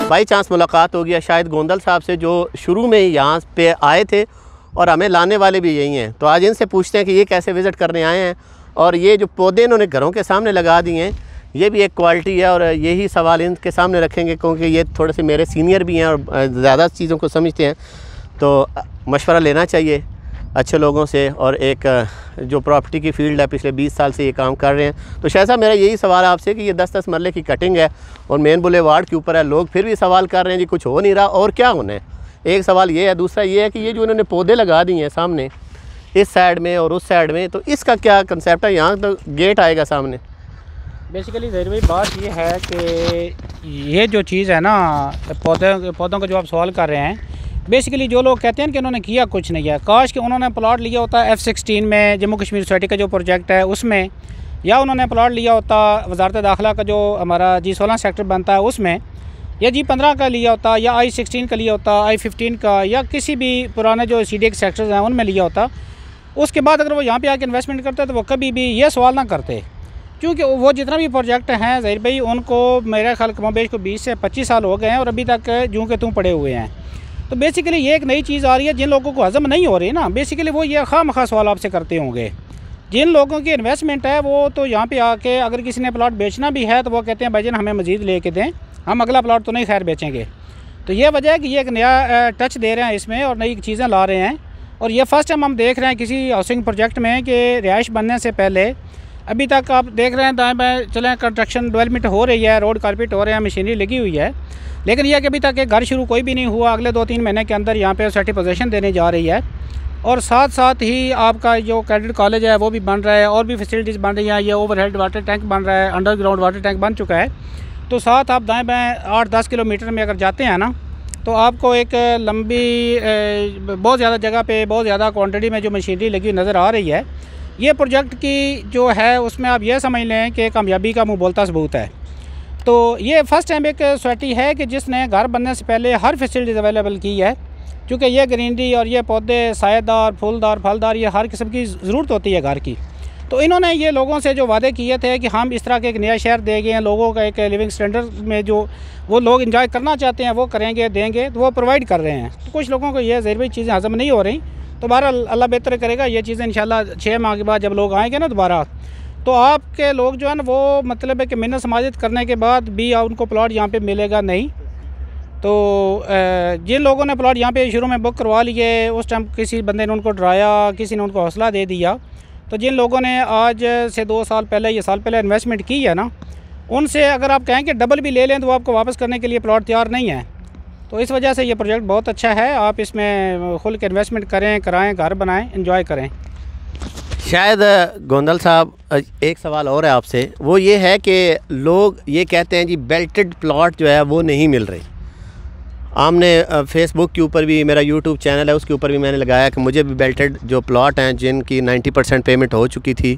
By chance मुलाकात हो गया शायद गोंदल साहब से, जो शुरू में ही यहाँ पे आए थे और हमें लाने वाले भी यही हैं। तो आज इनसे पूछते हैं कि ये कैसे विज़िट करने आए हैं और ये जो पौधे इन्होंने घरों के सामने लगा दिए हैं ये भी एक क्वालिटी है। और यही सवाल इनके सामने रखेंगे क्योंकि ये थोड़े से मेरे सीनियर भी हैं और ज़्यादा चीज़ों को समझते हैं, तो मशवरा लेना चाहिए अच्छे लोगों से। और एक जो प्रॉपर्टी की फील्ड है, पिछले 20 साल से ये काम कर रहे हैं। तो शायद साहब मेरा यही सवाल है आपसे कि ये 10-10 मरले की कटिंग है और मेन बुलेवार्ड के ऊपर है, लोग फिर भी सवाल कर रहे हैं जी कुछ हो नहीं रहा और क्या होना है। एक सवाल ये है। दूसरा ये है कि ये जो इन्होंने पौधे लगा दिए हैं सामने इस साइड में और उस साइड में, तो इसका क्या कंसेप्ट है? यहाँ तो गेट आएगा सामने। बेसिकली ज़हीर भाई बात ये है कि ये जो चीज़ है ना, पौधों का जो आप सवाल कर रहे हैं, बेसिकली जो लोग कहते हैं कि उन्होंने किया कुछ नहीं है, काश कि उन्होंने प्लॉट लिया होता F-16 में जम्मू कश्मीर सोसाइटी का जो प्रोजेक्ट है उसमें, या उन्होंने प्लॉट लिया होता वजारत दाखिला का जो हमारा G16 सेक्टर बनता है उसमें, या G15 का लिया होता, या I-16 का लिया होता, I-15 का, या किसी भी पुराने जो CDX सेक्टर्स हैं उनमें लिया होता। उसके बाद अगर वो यहाँ पे आके इन्वेस्टमेंट करते तो वो कभी भी ये सवाल ना करते, क्योंकि वो जितना भी प्रोजेक्ट हैं ज़हीर भाई उनको मेरे ख्याल कमोबेश को 20 से 25 साल हो गए हैं और अभी तक जूँ के तूँ पड़े हुए हैं। तो बेसिकली ये एक नई चीज़ आ रही है, जिन लोगों को हज़म नहीं हो रही ना, बेसिकली वो ये खामखा सवाल आपसे करते होंगे। जिन लोगों की इन्वेस्टमेंट है वो तो यहाँ पे आके अगर किसी ने प्लॉट बेचना भी है तो वो कहते हैं भाईजान हमें मज़ीद लेके दें, हम अगला प्लॉट तो नहीं खैर बेचेंगे। तो ये वजह है कि ये एक नया टच दे रहे हैं इसमें और नई चीज़ें ला रहे हैं। और ये फर्स्ट टाइम हम देख रहे हैं किसी हाउसिंग प्रोजेक्ट में कि रिहाइश बनने से पहले अभी तक आप देख रहे हैं दाएँ बाएँ चलें कंस्ट्रक्शन डेवलपमेंट हो रही है, रोड कारपेट हो रहे हैं, मशीनरी लगी हुई है, लेकिन यह कि अभी तक एक घर शुरू कोई भी नहीं हुआ। अगले 2-3 महीने के अंदर यहाँ पे सर्टी पोजीशन देने जा रही है और साथ साथ ही आपका जो कैडेट कॉलेज है वो भी बन रहा है और भी फैसिलिटीज़ बन रही हैं। ये ओवरहेड वाटर टैंक बन रहा है, अंडरग्राउंड वाटर टैंक बन चुका है। तो साथ आप दाएँ बाएँ 8-10 किलोमीटर में अगर जाते हैं ना तो आपको एक लंबी बहुत ज़्यादा जगह पे बहुत ज़्यादा क्वांटिटी में जो मशीनरी लगी नज़र आ रही है। ये प्रोजेक्ट की जो है उसमें आप ये समझ लें कि कामयाबी का मुँह बोलता सबूत है। तो ये फर्स्ट टाइम एक सोसाइटी है कि जिसने घर बनने से पहले हर फैसिलिटीज़ अवेलेबल की है, क्योंकि ये ग्रीनरी और ये पौधे सायेदार, फूलदार, फलदार, ये हर किस्म की ज़रूरत होती है घर की। तो इन्होंने ये लोगों से जो वादे किए थे कि हम इस तरह के एक नया शहर देंगे, लोगों का एक लिविंग स्टैंडर्ड में जो वो लोग इंजॉय करना चाहते हैं वो करेंगे, देंगे, तो वो प्रोवाइड कर रहे हैं। तो कुछ लोगों को ये ज़रूर भी चीज़ें हज़म नहीं हो रही, तो बहरहाल अल्लाह बेहतर करेगा। ये चीज़ें इंशाल्लाह 6 माह के बाद जब लोग आएँगे ना दोबारा, तो आपके लोग जो है ना वो मतलब है कि मिन्नत समाजित करने के बाद भी उनको प्लॉट यहाँ पे मिलेगा नहीं। तो जिन लोगों ने प्लॉट यहाँ पे शुरू में बुक करवा लिए, उस टाइम किसी बंदे ने उनको डराया, किसी ने उनको हौसला दे दिया। तो जिन लोगों ने आज से 2 साल पहले या साल पहले इन्वेस्टमेंट की है ना, उनसे अगर आप कहें कि डबल भी ले लें तो वो आपको वापस करने के लिए प्लॉट तैयार नहीं है। तो इस वजह से ये प्रोजेक्ट बहुत अच्छा है। आप इसमें खुल के इन्वेस्टमेंट करें, कराएँ, घर बनाएँ, एंजॉय करें। शायद गोंदल साहब एक सवाल और है आपसे, वो ये है कि लोग ये कहते हैं जी बेल्टेड प्लॉट जो है वो नहीं मिल रही। हमने फेसबुक के ऊपर भी, मेरा यूट्यूब चैनल है उसके ऊपर भी मैंने लगाया कि मुझे भी बेल्टेड जो प्लॉट हैं जिनकी 90% पेमेंट हो चुकी थी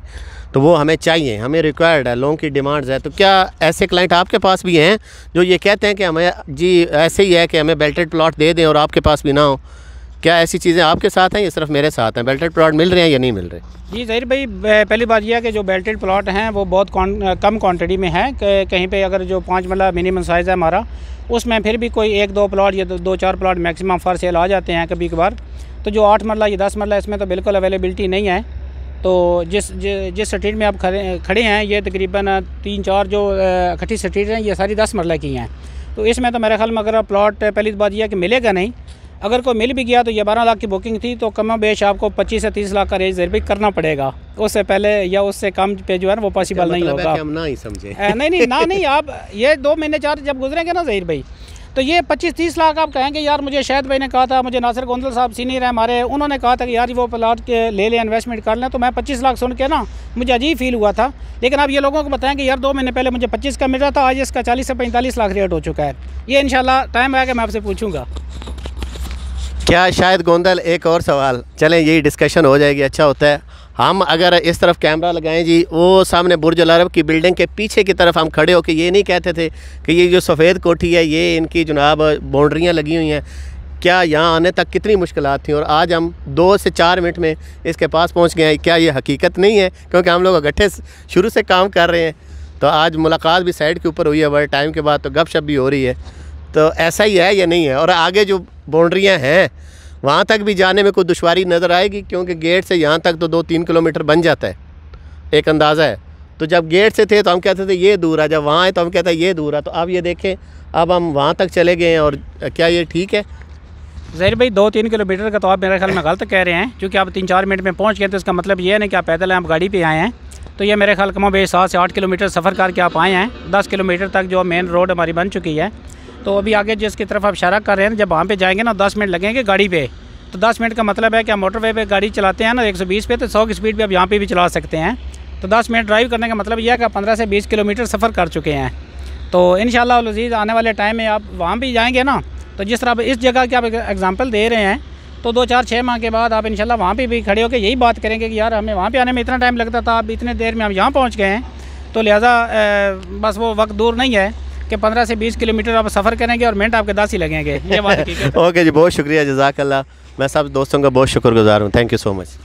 तो वो हमें चाहिए, हमें रिक्वायर्ड है, लोगों की डिमांड्स है। तो क्या ऐसे क्लाइंट आपके पास भी हैं जो ये कहते हैं कि हमें जी ऐसे ही है कि हमें बेल्टेड प्लॉट दे दें और आपके पास भी ना हो? क्या ऐसी चीज़ें आपके साथ हैं या सिर्फ मेरे साथ हैं? बेल्टेड प्लॉट मिल रहे हैं या नहीं मिल रहे? जी ज़हीर भाई, पहली बात यह है कि जो बेल्टेड प्लॉट हैं वो बहुत कम क्वांटिटी में है। कहीं पे अगर जो 5 मरला मिनिमम साइज़ है हमारा, उसमें फिर भी कोई 1-2 प्लॉट या 2-4 प्लॉट मैक्सिमम फॉर सेल आ जाते हैं कभी कभार। तो जो 8 मरला या 10 मरला इसमें तो बिल्कुल अवेलेबिलिटी नहीं है। तो जिस स्ट्रीट में आप खड़े हैं ये तकरीबन 3-4 जो इकट्ठी स्ट्रीट हैं ये सारी 10 मरला की हैं। तो इसमें तो मेरे ख्याल में अगर प्लॉट पहली बात यह है कि मिलेगा नहीं। अगर कोई मिल भी गया तो ये 12 लाख की बुकिंग थी, तो कम बेश आपको 25 से 30 लाख का रेंज ज़रूर करना पड़ेगा। उससे पहले या उससे कम पे जो है ना वो पॉसिबल नहीं होगा। हम ना ही समझे। नहीं आप ये 2 महीने 4 जब गुजरेंगे ना ज़हीर भाई, तो ये 25-30 लाख आप कहेंगे यार मुझे शाहिद भाई ने कहा था, मुझे नासिर गोंदल साहब सीनियर है हमारे, उन्होंने कहा था कि यार वो प्लॉट के ले लें, इन्वेस्टमेंट कर लें। तो मैं 25 लाख सुन के ना मुझे अजीब फील हुआ था। लेकिन अब ये लोगों को बताएं कि यार 2 महीने पहले मुझे 25 का मिल रहा था, आज इसका 40 से 45 लाख रेट हो चुका है। ये इंशाल्लाह टाइम आएगा मैं आपसे पूछूंगा। क्या शायद गोंदल एक और सवाल, चलें यही डिस्कशन हो जाएगी, अच्छा होता है। हम अगर इस तरफ कैमरा लगाएं जी, वो सामने बुर्ज अल अरब की बिल्डिंग के पीछे की तरफ हम खड़े होकर ये नहीं कहते थे कि ये जो सफ़ेद कोठी है ये इनकी जनाब बाउंड्रियाँ लगी हुई हैं, क्या यहाँ आने तक कितनी मुश्किलात थी और आज हम 2 से 4 मिनट में इसके पास पहुँच गए हैं। क्या ये हकीकत नहीं है? क्योंकि हम लोग इकट्ठे शुरू से काम कर रहे हैं, तो आज मुलाकात भी साइड के ऊपर हुई है बड़े टाइम के बाद, तो गपशप भी हो रही है। तो ऐसा ही है या नहीं है? और आगे जो बाउंड्रियाँ हैं वहाँ तक भी जाने में कोई दुश्वारी नज़र आएगी, क्योंकि गेट से यहाँ तक तो 2-3 किलोमीटर बन जाता है, एक अंदाज़ा है। तो जब गेट से थे तो हम कहते थे ये दूर है, जब वहाँ आए तो हम कहते हैं ये दूर है। तो अब ये देखें, अब हम वहाँ तक चले गए हैं, और क्या ये ठीक है? ज़हीर भाई 2-3 किलोमीटर का तो आप मेरे ख्याल में गलत कह रहे हैं, क्योंकि आप 3-4 मिनट में पहुँच गए, तो इसका मतलब ये है नहीं कि आप पैदल हैं, आप गाड़ी पे आए हैं। तो ये मेरे ख्याल कम बेश 7 से 8 किलोमीटर सफ़र करके आप आए हैं। 10 किलोमीटर तक जो मेन रोड हमारी बन चुकी है। तो अभी आगे जिसकी तरफ आप इशारा कर रहे हैं, जब वहाँ पे जाएंगे ना 10 मिनट लगेंगे गाड़ी पे। तो 10 मिनट का मतलब है कि आप मोटरवे पे गाड़ी चलाते हैं ना 120 पे, तो 100 की स्पीड पे आप यहाँ पे भी चला सकते हैं। तो 10 मिनट ड्राइव करने का मतलब यह है कि आप 15 से 20 किलोमीटर सफ़र कर चुके हैं। तो इंशाअल्लाह अज़ीज़ आने वाले टाइम में आप वहाँ भी जाएँगे ना, तो जिस तरह इस जगह की आप एग्जाम्पल दे रहे हैं, तो 2-4-6 माह के बाद आप इंशाल्लाह वहाँ पे भी खड़े होकर यही बात करेंगे कि यार हमें वहाँ पे आने में इतना टाइम लगता था, अब इतने देर में हम यहाँ पहुँच गए हैं। तो लिहाजा बस वो वक्त दूर नहीं है कि 15 से 20 किलोमीटर आप सफ़र करेंगे और मिनट आपके 10 ही लगेंगे। ये बात ठीक है। ओके जी, बहुत शुक्रिया, जज़ाकल्लाह। मैं सब दोस्तों का बहुत शुक्रगुज़ार हूँ। Thank you so much.